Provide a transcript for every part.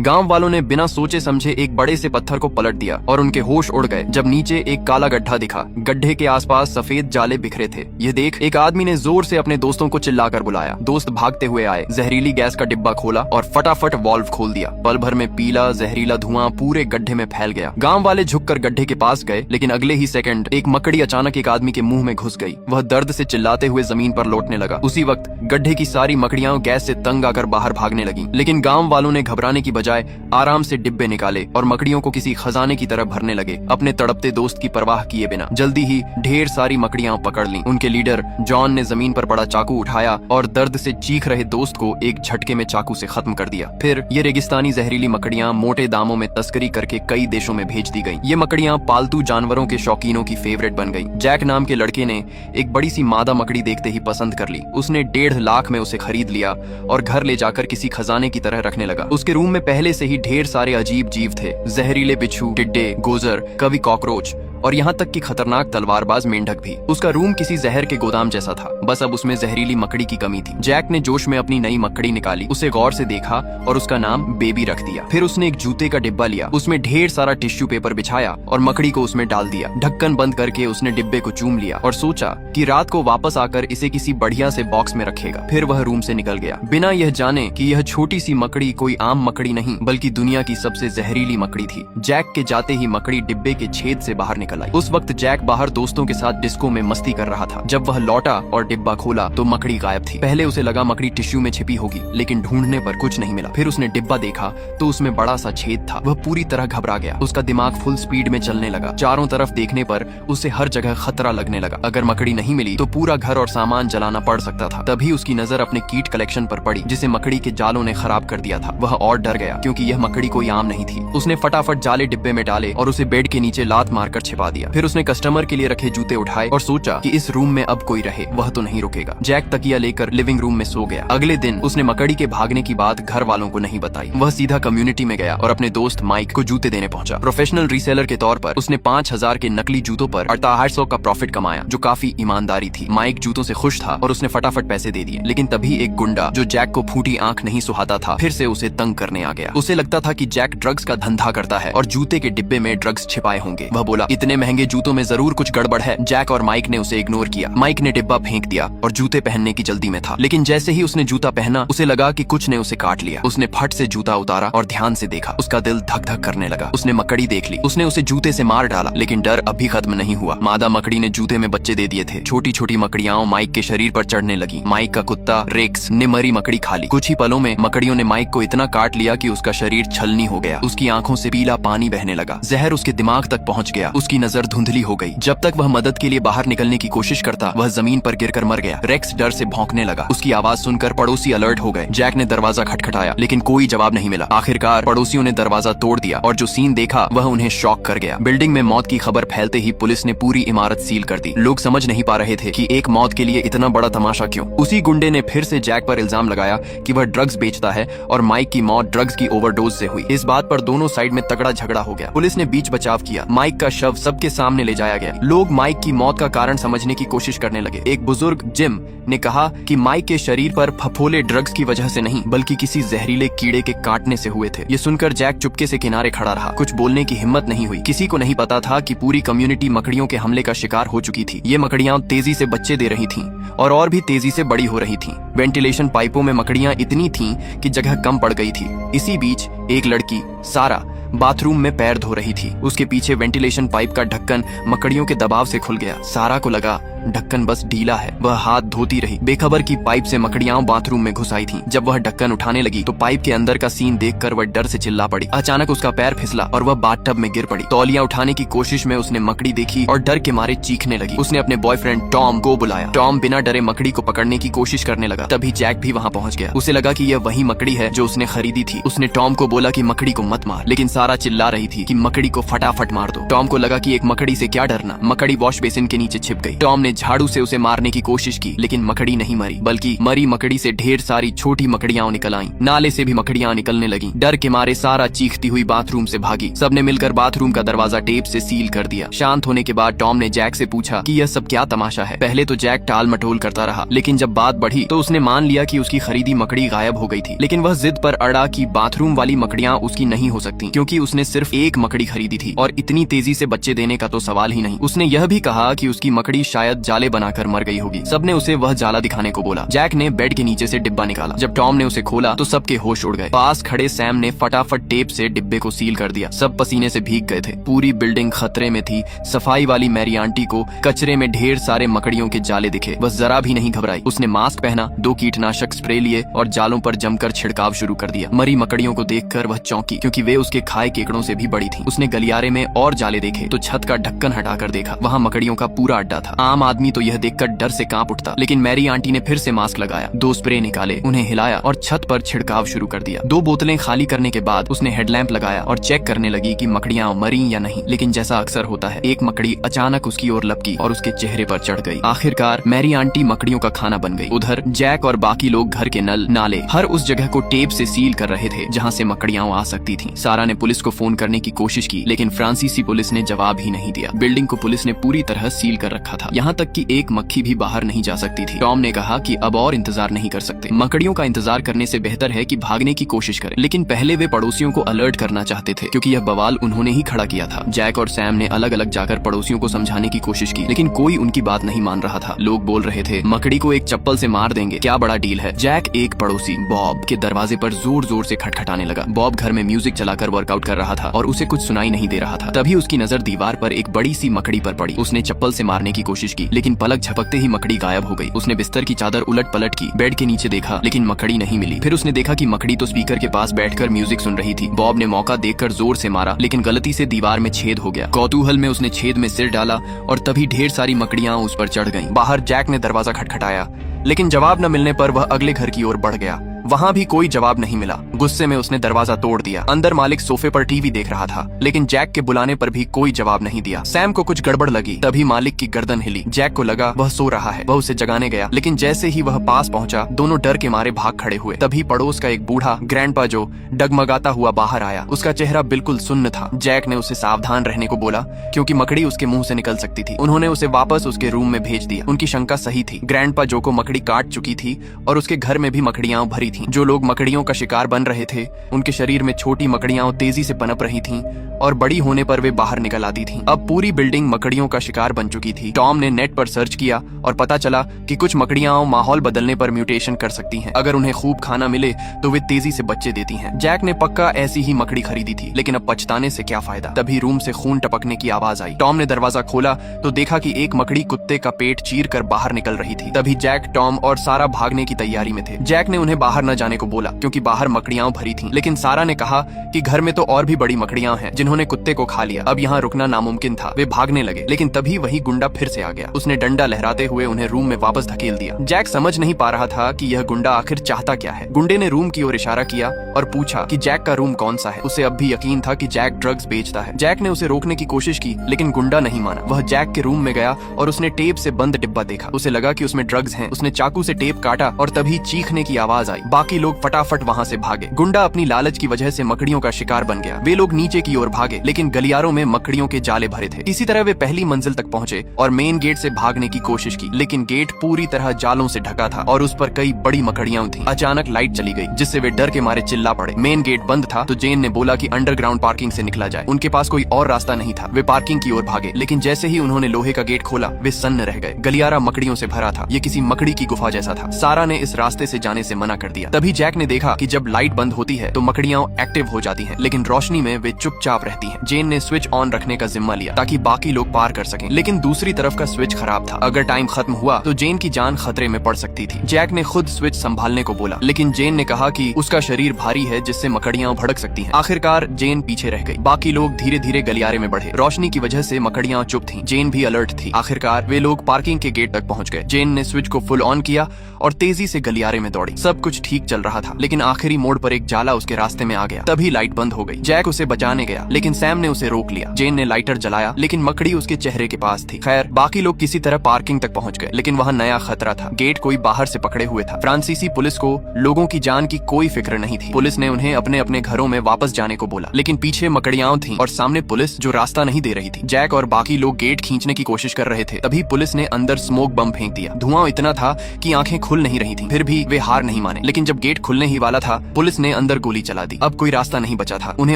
गांव वालों ने बिना सोचे समझे एक बड़े से पत्थर को पलट दिया और उनके होश उड़ गए जब नीचे एक काला गड्ढा दिखा। गड्ढे के आसपास सफेद जाले बिखरे थे। यह देख एक आदमी ने जोर से अपने दोस्तों को चिल्लाकर बुलाया। दोस्त भागते हुए आए, जहरीली गैस का डिब्बा खोला और फटाफट वाल्व खोल दिया। पल भर में पीला जहरीला धुआं पूरे गड्ढे में फैल गया। गांव वाले झुककर गड्ढे के पास गए, लेकिन अगले ही सेकंड एक मकड़ी अचानक एक आदमी के मुंह में घुस गई। वह दर्द से चिल्लाते हुए जमीन पर लौटने लगा। उसी वक्त गड्ढे की सारी मकड़ियां गैस से तंग आकर बाहर भागने लगी, लेकिन गांव वालों ने घबराने की बजाय आराम से डिब्बे निकाले और मकड़ियों को किसी खजाने की तरह भरने लगे, अपने तड़पते दोस्त की परवाह किए बिना। जल्दी ही ढेर सारी मकड़ियां पकड़ लीं। उनके लीडर जॉन ने जमीन पर पड़ा चाकू उठाया और दर्द से चीख रहे दोस्त को एक झटके में चाकू से खत्म कर दिया। फिर ये रेगिस्तानी जहरीली मकड़ियां मोटे दामों में तस्करी करके कई देशों में भेज दी गई। ये मकड़ियां पालतू जानवरों के शौकीनों की फेवरेट बन गई। जैक नाम के लड़के ने एक बड़ी सी मादा मकड़ी देखते ही पसंद कर ली। उसने 1.5 लाख में उसे खरीद लिया और घर ले जाकर किसी खजाने की तरह रखने लगा। उसके रूम में पहले से ही ढेर सारे अजीब जीव थे, जहरीले बिच्छू, टिड्डे, गोजर, कभी कॉकरोच और यहाँ तक कि खतरनाक तलवारबाज मेंढक भी। उसका रूम किसी जहर के गोदाम जैसा था, बस अब उसमें जहरीली मकड़ी की कमी थी। जैक ने जोश में अपनी नई मकड़ी निकाली, उसे गौर से देखा और उसका नाम बेबी रख दिया। फिर उसने एक जूते का डिब्बा लिया, उसमें ढेर सारा टिश्यू पेपर बिछाया और मकड़ी को उसमें डाल दिया। ढक्कन बंद करके उसने डिब्बे को चूम लिया और सोचा कि रात को वापस आकर इसे किसी बढ़िया से बॉक्स में रखेगा। फिर वह रूम से निकल गया, बिना यह जाने कि यह छोटी सी मकड़ी कोई आम मकड़ी नहीं बल्कि दुनिया की सबसे जहरीली मकड़ी थी। जैक के जाते ही मकड़ी डिब्बे के छेद से बाहर निकल आई। उस वक्त जैक बाहर दोस्तों के साथ डिस्को में मस्ती कर रहा था। जब वह लौटा और डिब्बा खोला तो मकड़ी गायब थी। पहले उसे लगा मकड़ी टिश्यू में छिपी होगी, लेकिन ढूंढने पर कुछ नहीं मिला। फिर उसने डिब्बा देखा तो उसमें बड़ा सा छेद था। वह पूरी तरह घबरा गया। उसका दिमाग फुल स्पीड में चलने लगा। चारों तरफ देखने पर उसे हर जगह खतरा लगने लगा। अगर मकड़ी नहीं मिली तो पूरा घर और सामान जलाना पड़ सकता था। तभी उसकी नजर अपने कीट कलेक्शन पर पड़ी, जिसे मकड़ी के जालों ने खराब कर दिया था। वह और डर गया, क्योंकि यह मकड़ी कोई आम नहीं थी। उसने फटाफट जाले डिब्बे में डाले और उसे बेड के नीचे लात मारकर छिपा दिया। फिर उसने कस्टमर के लिए रखे जूते उठाए और सोचा कि इस रूम में अब कोई रहे, वह तो नहीं रुकेगा। जैक तकिया लेकर लिविंग रूम में सो गया। अगले दिन उसने मकड़ी के भागने की बात घर वालों को नहीं बताई। वह सीधा कम्युनिटी में गया और अपने दोस्त माइक को जूते देने पहुंचा। प्रोफेशनल रीसेलर के तौर पर उसने 5,000 के नकली जूतों पर 850 का प्रॉफिट कमाया, जो काफी ईमानदारी थी। माइक जूतों से खुश था और उसने फटाफट पैसे दे दिए। लेकिन तभी एक गुंडा, जो जैक को फूटी आंख नहीं सुहाता था, फिर से उसे तंग करने आ गया। उसे लगता था कि जैक ड्रग्स का धंधा करता है और जूते के डिब्बे में ड्रग्स छिपाए होंगे। वह बोला, इतने महंगे जूतों में जरूर कुछ गड़बड़ है। जैक और माइक ने उसे इग्नोर किया। माइक ने डिब्बा फेंक दिया और जूते पहनने की जल्दी में था, लेकिन जैसे ही उसने जूता पहना उसे लगा कि कुछ ने उसे काट लिया। उसने फट से जूता उतारा और ध्यान से देखा। उसका दिल धक धक करने लगा। उसने मकड़ी देख ली। उसने उसे जूते से मार डाला, लेकिन डर अभी खत्म नहीं हुआ। मादा मकड़ी ने जूते में बच्चे दे दिए थे। छोटी छोटी मकड़ियां माइक के शरीर पर चढ़ने लगी। माइक का कुत्ता रेक्स ने मरी मकड़ी खा ली। कुछ ही पलों में मकड़ियों ने माइक को इतना काट लिया कि उसका शरीर छलनी हो गया। उसकी आंखों से पीला पानी बहने लगा। जहर उसके दिमाग तक पहुंच गया। उसकी नजर धुंधली हो गई। जब तक वह मदद के लिए बाहर निकलने की कोशिश करता, वह जमीन पर गिरकर मर गया। रेक्स डर से भौंकने लगा। उसकी आवाज सुनकर पड़ोसी अलर्ट हो गए। जैक ने दरवाजा खटखटाया, लेकिन कोई जवाब नहीं मिला। आखिरकार पड़ोसियों ने दरवाजा तोड़ दिया और जो सीन देखा वह उन्हें शॉक कर गया। बिल्डिंग में मौत की खबर फैलते ही पुलिस ने पूरी इमारत सील कर दी। लोग समझ नहीं पा रहे थे कि एक मौत के लिए इतना बड़ा तमाशा क्यों। उसी गुंडे ने फिर से जैक पर इल्जाम लगाया कि वह ड्रग्स बेचता है और माइक की मौत ड्रग्स की ओवरडोज से हुई। इस बात पर दोनों साइड में तगड़ा झगड़ा हो गया। पुलिस ने बीच बचाव किया। माइक का शव सबके सामने ले जाया गया। लोग माइक की मौत का कारण समझने की कोशिश करने लगे। एक बुजुर्ग जिम ने कहा कि माइक के शरीर पर फफोले ड्रग्स की वजह से नहीं, बल्कि किसी जहरीले कीड़े के काटने से हुए थे। ये सुनकर जैक चुपके से किनारे खड़ा रहा। कुछ बोलने की हिम्मत नहीं हुई। किसी को नहीं पता था कि पूरी कम्युनिटी मकड़ियों के हमले का शिकार हो चुकी थी। ये मकड़ियां तेजी से बच्चे दे रही थीं और भी तेजी से बड़ी हो रही थीं। वेंटिलेशन पाइपों में मकड़ियां इतनी थीं कि जगह कम पड़ गई थी। इसी बीच एक लड़की सारा बाथरूम में पैर धो रही थी। उसके पीछे वेंटिलेशन पाइप का ढक्कन मकड़ियों के दबाव से खुल गया। सारा को लगा ढक्कन बस ढीला है। वह हाथ धोती रही, बेखबर की पाइप से मकड़ियां बाथरूम में घुस आई थीं। जब वह ढक्कन उठाने लगी तो पाइप के अंदर का सीन देखकर वह डर से चिल्ला पड़ी। अचानक उसका पैर फिसला और वह बाथटब में गिर पड़ी। तौलिया उठाने की कोशिश में उसने मकड़ी देखी और डर के मारे चीखने लगी। उसने अपने बॉयफ्रेंड टॉम को बुलाया। टॉम बिना डरे मकड़ी को पकड़ने की कोशिश करने लगा। तभी जैक भी वहाँ पहुँच गया। उसे लगा कि यह वही मकड़ी है जो उसने खरीदी थी। उसने टॉम को बोला कि मकड़ी को मत मार, लेकिन सारा चिल्ला रही थी कि मकड़ी को फटाफट मार दो। टॉम को लगा कि एक मकड़ी से क्या डरना। मकड़ी वॉश बेसिन के नीचे छिप गई। टॉम ने झाड़ू से उसे मारने की कोशिश की, लेकिन मकड़ी नहीं मरी, बल्कि मरी मकड़ी से ढेर सारी छोटी मकड़ियां निकल आईं। नाले से भी मकड़ियां निकलने लगी। डर के मारे सारा चीखती हुई बाथरूम से भागी। सबने मिलकर बाथरूम का दरवाजा टेप से सील कर दिया। शांत होने के बाद टॉम ने जैक से पूछा कि यह सब क्या तमाशा है। पहले तो जैक टाल मटोल करता रहा, लेकिन जब बात बढ़ी तो उसने मान लिया कि उसकी खरीदी मकड़ी गायब हो गई थी। लेकिन वह जिद पर अड़ा कि बाथरूम वाली मकड़ियां उसकी नहीं हो सकती, क्योंकि उसने सिर्फ एक मकड़ी खरीदी थी और इतनी तेजी से बच्चे देने का तो सवाल ही नहीं। उसने यह भी कहा कि उसकी मकड़ी शायद जाले बनाकर मर गई होगी। सबने उसे वह जाला दिखाने को बोला। जैक ने बेड के नीचे से डिब्बा निकाला। जब टॉम ने उसे खोला तो सबके होश उड़ गए। पास खड़े सैम ने फटाफट टेप से डिब्बे को सील कर दिया। सब पसीने से भीग गए थे। पूरी बिल्डिंग खतरे में थी। सफाई वाली मैरी आंटी को कचरे में ढेर सारे मकड़ियों के जाले दिखे। बस जरा भी नहीं घबराई। उसने मास्क पहना, 2 कीटनाशक स्प्रे लिए और जालों पर जमकर छिड़काव शुरू कर दिया। मरी मकड़ियों को देखकर वह चौंकी, क्योंकि वे उसके खाए केकड़ों से भी बड़ी थी। उसने गलियारे में और जाले देखे तो छत का ढक्कन हटाकर देखा, वहाँ मकड़ियों का पूरा अड्डा था। आम आदमी तो यह देखकर डर से कांप उठता, लेकिन मैरी आंटी ने फिर से मास्क लगाया, 2 स्प्रे निकाले, उन्हें हिलाया और छत पर छिड़काव शुरू कर दिया। 2 बोतलें खाली करने के बाद उसने हेडलैंप लगाया और चेक करने लगी कि मकड़ियां मरी या नहीं। लेकिन जैसा अक्सर होता है, एक मकड़ी अचानक उसकी ओर लपकी और उसके चेहरे पर चढ़ गई। आखिरकार मैरी आंटी मकड़ियों का खाना बन गई। उधर जैक और बाकी लोग घर के नल, नाले, हर उस जगह को टेप से सील कर रहे थे जहाँ से मकड़ियां आ सकती थीं। सारा ने पुलिस को फोन करने की कोशिश की, लेकिन फ्रांसीसी पुलिस ने जवाब ही नहीं दिया। बिल्डिंग को पुलिस ने पूरी तरह सील कर रखा था, यहाँ तक कि एक मक्खी भी बाहर नहीं जा सकती थी। टॉम ने कहा कि अब और इंतजार नहीं कर सकते। मकड़ियों का इंतजार करने से बेहतर है कि भागने की कोशिश करें। लेकिन पहले वे पड़ोसियों को अलर्ट करना चाहते थे, क्योंकि यह बवाल उन्होंने ही खड़ा किया था। जैक और सैम ने अलग अलग जाकर पड़ोसियों को समझाने की कोशिश की, लेकिन कोई उनकी बात नहीं मान रहा था। लोग बोल रहे थे, मकड़ी को एक चप्पल से मार देंगे, क्या बड़ा डील है। जैक एक पड़ोसी बॉब के दरवाजे पर जोर जोर से खटखटाने लगा। बॉब घर में म्यूजिक चलाकर वर्कआउट कर रहा था और उसे कुछ सुनाई नहीं दे रहा था। तभी उसकी नजर दीवार पर एक बड़ी सी मकड़ी पर पड़ी। उसने चप्पल से मारने की कोशिश की, लेकिन पलक झपकते ही मकड़ी गायब हो गई। उसने बिस्तर की चादर उलट पलट की, बेड के नीचे देखा, लेकिन मकड़ी नहीं मिली। फिर उसने देखा कि मकड़ी तो स्पीकर के पास बैठकर म्यूजिक सुन रही थी। बॉब ने मौका देखकर जोर से मारा, लेकिन गलती से दीवार में छेद हो गया। कौतूहल में उसने छेद में सिर डाला और तभी ढेर सारी मकड़ियां उस पर चढ़ गईं। बाहर जैक ने दरवाजा खटखटाया, लेकिन जवाब न मिलने पर वह अगले घर की ओर बढ़ गया। वहाँ भी कोई जवाब नहीं मिला। गुस्से में उसने दरवाजा तोड़ दिया। अंदर मालिक सोफे पर टीवी देख रहा था, लेकिन जैक के बुलाने पर भी कोई जवाब नहीं दिया। सैम को कुछ गड़बड़ लगी, तभी मालिक की गर्दन हिली। जैक को लगा वह सो रहा है। वह उसे जगाने गया, लेकिन जैसे ही वह पास पहुंचा, दोनों डर के मारे भाग खड़े हुए। तभी पड़ोस का एक बूढ़ा ग्रैंडपा जो डगमगाता हुआ बाहर आया। उसका चेहरा बिल्कुल सुन्न था। जैक ने उसे सावधान रहने को बोला, क्योंकि मकड़ी उसके मुंह से निकल सकती थी। उन्होंने उसे वापस उसके रूम में भेज दिया। उनकी शंका सही थी। ग्रैंडपा जो को मकड़ी काट चुकी थी और उसके घर में भी मकड़ियां भरी थीं। जो लोग मकड़ियों का शिकार बन रहे थे, उनके शरीर में छोटी मकड़ियां तेजी से पनप रही थीं और बड़ी होने पर वे बाहर निकल आती थीं। अब पूरी बिल्डिंग मकड़ियों का शिकार बन चुकी थी। टॉम ने नेट पर सर्च किया और पता चला कि कुछ मकड़ियां माहौल बदलने पर म्यूटेशन कर सकती हैं। अगर उन्हें खूब खाना मिले तो वे तेजी से बच्चे देती हैं। जैक ने पक्का ऐसी ही मकड़ी खरीदी थी, लेकिन अब पछताने से क्या फायदा। तभी रूम से खून टपकने की आवाज आई। टॉम ने दरवाजा खोला तो देखा कि एक मकड़ी कुत्ते का पेट चीर कर बाहर निकल रही थी। तभी जैक, टॉम और सारा भागने की तैयारी में थे। जैक ने उन्हें बाहर न जाने को बोला, क्योंकि बाहर मकड़ियां भरी थीं, लेकिन सारा ने कहा कि घर में तो और भी बड़ी मकड़ियां हैं जिन्होंने कुत्ते को खा लिया। अब यहाँ रुकना नामुमकिन था। वे भागने लगे, लेकिन तभी वही गुंडा फिर से आ गया। उसने डंडा लहराते हुए उन्हें रूम में वापस धकेल दिया। जैक समझ नहीं पा रहा था कि यह गुंडा आखिर चाहता क्या है। गुंडे ने रूम की ओर इशारा किया और पूछा कि जैक का रूम कौन सा है। उसे अब भी यकीन था कि जैक ड्रग्स बेचता है। जैक ने उसे रोकने की कोशिश की, लेकिन गुंडा नहीं माना। वह जैक के रूम में गया और उसने टेप से बंद डिब्बा देखा। उसे लगा कि उसमें ड्रग्स हैं। उसने चाकू से टेप काटा और तभी चीखने की आवाज आई। बाकी लोग फटाफट वहाँ से भागे। गुंडा अपनी लालच की वजह से मकड़ियों का शिकार बन गया। वे लोग नीचे की ओर भागे, लेकिन गलियारों में मकड़ियों के जाले भरे थे। इसी तरह वे पहली मंजिल तक पहुंचे और मेन गेट से भागने की कोशिश की, लेकिन गेट पूरी तरह जालों से ढका था और उस पर कई बड़ी मकड़ियां थीं। अचानक लाइट चली गई, जिससे वे डर के मारे चिल्ला पड़े। मेन गेट बंद था तो जेन ने बोला कि अंडरग्राउंड पार्किंग से निकला जाए। उनके पास कोई और रास्ता नहीं था। वे पार्किंग की ओर भागे, लेकिन जैसे ही उन्होंने लोहे का गेट खोला, वे सन्न रह गए। गलियारा मकड़ियों से भरा था। ये किसी मकड़ी की गुफा जैसा था। सारा ने इस रास्ते से जाने से मना कर दिया। तभी जैक ने देखा कि जब लाइट बंद होती है तो मकड़ियां एक्टिव हो जाती हैं, लेकिन रोशनी में वे चुपचाप रहती हैं। जेन ने स्विच ऑन रखने का जिम्मा लिया ताकि बाकी लोग पार कर सकें, लेकिन दूसरी तरफ का स्विच खराब था। अगर टाइम खत्म हुआ तो जेन की जान खतरे में पड़ सकती थी। जैक ने खुद स्विच संभालने को बोला, लेकिन जेन ने कहा कि उसका शरीर भारी है, जिससे मकड़ियां भड़क सकती हैं। आखिरकार जेन पीछे रह गई। बाकी लोग धीरे धीरे गलियारे में बढ़े। रोशनी की वजह से मकड़ियां चुप थीं। जेन भी अलर्ट थी। आखिरकार वे लोग पार्किंग के गेट तक पहुंच गए। जेन ने स्विच को फुल ऑन किया और तेजी से गलियारे में दौड़ी। सब कुछ ठीक ठीक चल रहा था, लेकिन आखिरी मोड़ पर एक जाला उसके रास्ते में आ गया। तभी लाइट बंद हो गई। जैक उसे बचाने गया, लेकिन सैम ने उसे रोक लिया। जेन ने लाइटर जलाया, लेकिन मकड़ी उसके चेहरे के पास थी। खैर, बाकी लोग किसी तरह पार्किंग तक पहुंच गए, लेकिन वहाँ नया खतरा था। गेट कोई बाहर से पकड़े हुए था। फ्रांसीसी पुलिस को लोगों की जान की कोई फिक्र नहीं थी। पुलिस ने उन्हें अपने अपने घरों में वापस जाने को बोला, लेकिन पीछे मकड़ियां थीं और सामने पुलिस जो रास्ता नहीं दे रही थी। जैक और बाकी लोग गेट खींचने की कोशिश कर रहे थे। तभी पुलिस ने अंदर स्मोक बम फेंक दिया। धुआं इतना था कि आंखें खुल नहीं रही थीं। फिर भी वे हार नहीं माने, लेकिन जब गेट खुलने ही वाला था, पुलिस ने अंदर गोली चला दी। अब कोई रास्ता नहीं बचा था। उन्हें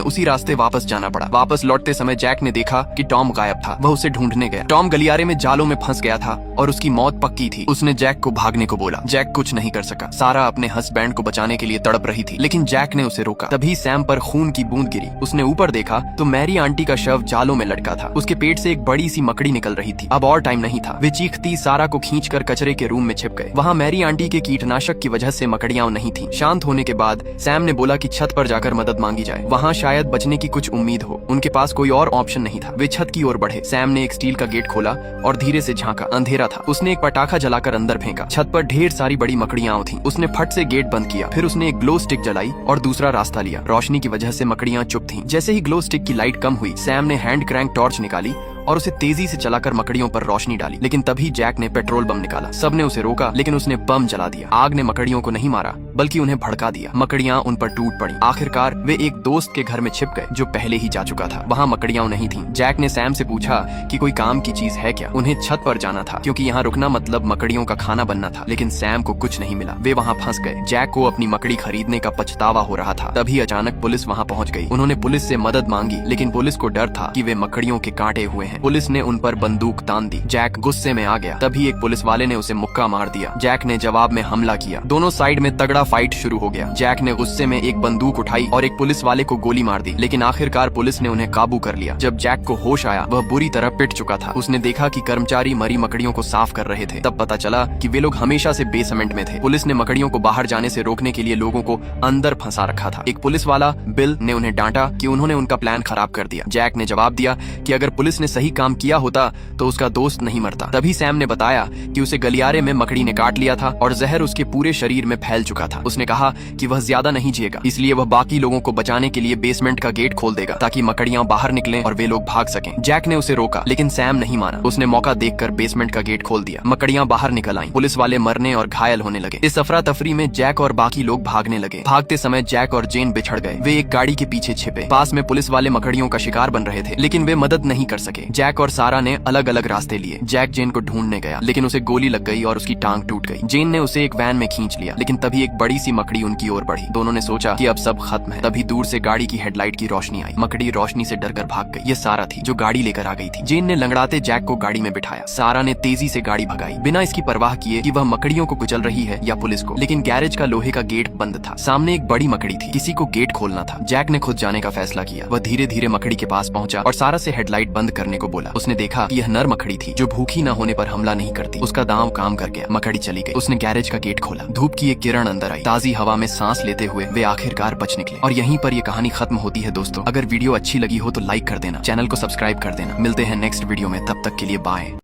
उसी रास्ते वापस जाना पड़ा। वापस लौटते समय जैक ने देखा कि टॉम गायब था। वह उसे ढूंढने गया। टॉम गलियारे में जालों में फंस गया था और उसकी मौत पक्की थी। उसने जैक को भागने को बोला। जैक कुछ नहीं कर सका। सारा अपने हस्बैंड को बचाने के लिए तड़प रही थी, लेकिन जैक ने उसे रोका। तभी सैम पर खून की बूंद गिरी। उसने ऊपर देखा तो मैरी आंटी का शव जालों में लटका था। उसके पेट से एक बड़ी सी मकड़ी निकल रही थी। अब और टाइम नहीं था। वे चीखती सारा को खींचकर कचरे के रूम में छिप गए। वहाँ मैरी आंटी के कीटनाशक की वजह से मकड़ियां नहीं थी। शांत होने के बाद सैम ने बोला कि छत पर जाकर मदद मांगी जाए। वहाँ शायद बचने की कुछ उम्मीद हो। उनके पास कोई और ऑप्शन नहीं था। वे छत की ओर बढ़े। सैम ने एक स्टील का गेट खोला और धीरे से झांका। अंधेरा था। उसने एक पटाखा जलाकर अंदर फेंका। छत पर ढेर सारी बड़ी मकड़ियां थीं। उसने फट से गेट बंद किया। फिर उसने एक ग्लो स्टिक जलाई और दूसरा रास्ता लिया। रोशनी की वजह से मकड़ियां चुप थीं। जैसे ही ग्लो स्टिक की लाइट कम हुई, सैम ने हैंड क्रैंक टॉर्च निकाली और उसे तेजी से चलाकर मकड़ियों पर रोशनी डाली। लेकिन तभी जैक ने पेट्रोल बम निकाला। सबने उसे रोका, लेकिन उसने बम जला दिया। आग ने मकड़ियों को नहीं मारा, बल्कि उन्हें भड़का दिया। मकड़ियां उन पर टूट पड़ी। आखिरकार वे एक दोस्त के घर में छिप गए जो पहले ही जा चुका था। वहाँ मकड़ियां नहीं थीं। जैक ने सैम से पूछा कि कोई काम की चीज है क्या। उन्हें छत पर जाना था, क्योंकि यहाँ रुकना मतलब मकड़ियों का खाना बनना था। लेकिन सैम को कुछ नहीं मिला। वे वहाँ फंस गए। जैक को अपनी मकड़ी खरीदने का पछतावा हो रहा था। तभी अचानक पुलिस वहाँ पहुँच गई। उन्होंने पुलिस से मदद मांगी, लेकिन पुलिस को डर था कि वे मकड़ियों के कांटे हुए हैं। पुलिस ने उन पर बंदूक तान दी। जैक गुस्से में आ गया। तभी एक पुलिस वाले ने उसे मुक्का मार दिया। जैक ने जवाब में हमला किया। दोनों साइड में तगड़ा फाइट शुरू हो गया। जैक ने गुस्से में एक बंदूक उठाई और एक पुलिस वाले को गोली मार दी, लेकिन आखिरकार पुलिस ने उन्हें काबू कर लिया। जब जैक को होश आया, वह बुरी तरह पिट चुका था। उसने देखा कि कर्मचारी मरी मकड़ियों को साफ कर रहे थे। तब पता चला कि वे लोग हमेशा से बेसमेंट में थे। पुलिस ने मकड़ियों को बाहर जाने से रोकने के लिए लोगों को अंदर फंसा रखा था। एक पुलिस वाला बिल ने उन्हें डांटा कि उन्होंने उनका प्लान खराब कर दिया। जैक ने जवाब दिया कि अगर पुलिस ने सही काम किया होता तो उसका दोस्त नहीं मरता। तभी सैम ने बताया कि उसे गलियारे में मकड़ी ने काट लिया था और जहर उसके पूरे शरीर में फैल चुका था। उसने कहा कि वह ज्यादा नहीं जिएगा, इसलिए वह बाकी लोगों को बचाने के लिए बेसमेंट का गेट खोल देगा ताकि मकड़ियां बाहर निकलें और वे लोग भाग सकें। जैक ने उसे रोका, लेकिन सैम नहीं माना। उसने मौका देखकर बेसमेंट का गेट खोल दिया। मकड़ियां बाहर निकल आईं। पुलिस वाले मरने और घायल होने लगे। इस अफरा तफरी में जैक और बाकी लोग भागने लगे। भागते समय जैक और जेन बिछड़ गए। वे एक गाड़ी के पीछे छिपे। पास में पुलिस वाले मकड़ियों का शिकार बन रहे थे, लेकिन वे मदद नहीं कर सके। जैक और सारा ने अलग अलग रास्ते लिए। जैक जेन को ढूंढने गया, लेकिन उसे गोली लग गई और उसकी टांग टूट गई। जेन ने उसे एक वैन में खींच लिया, लेकिन तभी एक बड़ी सी मकड़ी उनकी ओर बढ़ी। दोनों ने सोचा कि अब सब खत्म है। तभी दूर से गाड़ी की हेडलाइट की रोशनी आई। मकड़ी रोशनी से डरकर भाग गई। ये सारा थी जो गाड़ी लेकर आ गई थी। जेन ने लंगड़ाते जैक को गाड़ी में बिठाया। सारा ने तेजी से गाड़ी भगाई, बिना इसकी परवाह किए कि वह मकड़ियों को कुचल रही है या पुलिस को। लेकिन गैरेज का लोहे का गेट बंद था। सामने एक बड़ी मकड़ी थी। किसी को गेट खोलना था। जैक ने खुद जाने का फैसला किया। वह धीरे धीरे मकड़ी के पास पहुंचा और सारा से हेडलाइट बंद करने को बोला। उसने देखा कि यह नर मकड़ी थी जो भूखी न होने पर हमला नहीं करती। उसका दांव काम कर गया। मकड़ी चली गई। उसने गैरेज का गेट खोला। धूप की एक किरण अंदर आई। ताजी हवा में सांस लेते हुए वे आखिरकार बच निकले। और यहीं पर यह कहानी खत्म होती है। दोस्तों, अगर वीडियो अच्छी लगी हो तो लाइक कर देना, चैनल को सब्सक्राइब कर देना। मिलते हैं नेक्स्ट वीडियो में, तब तक के लिए बाय।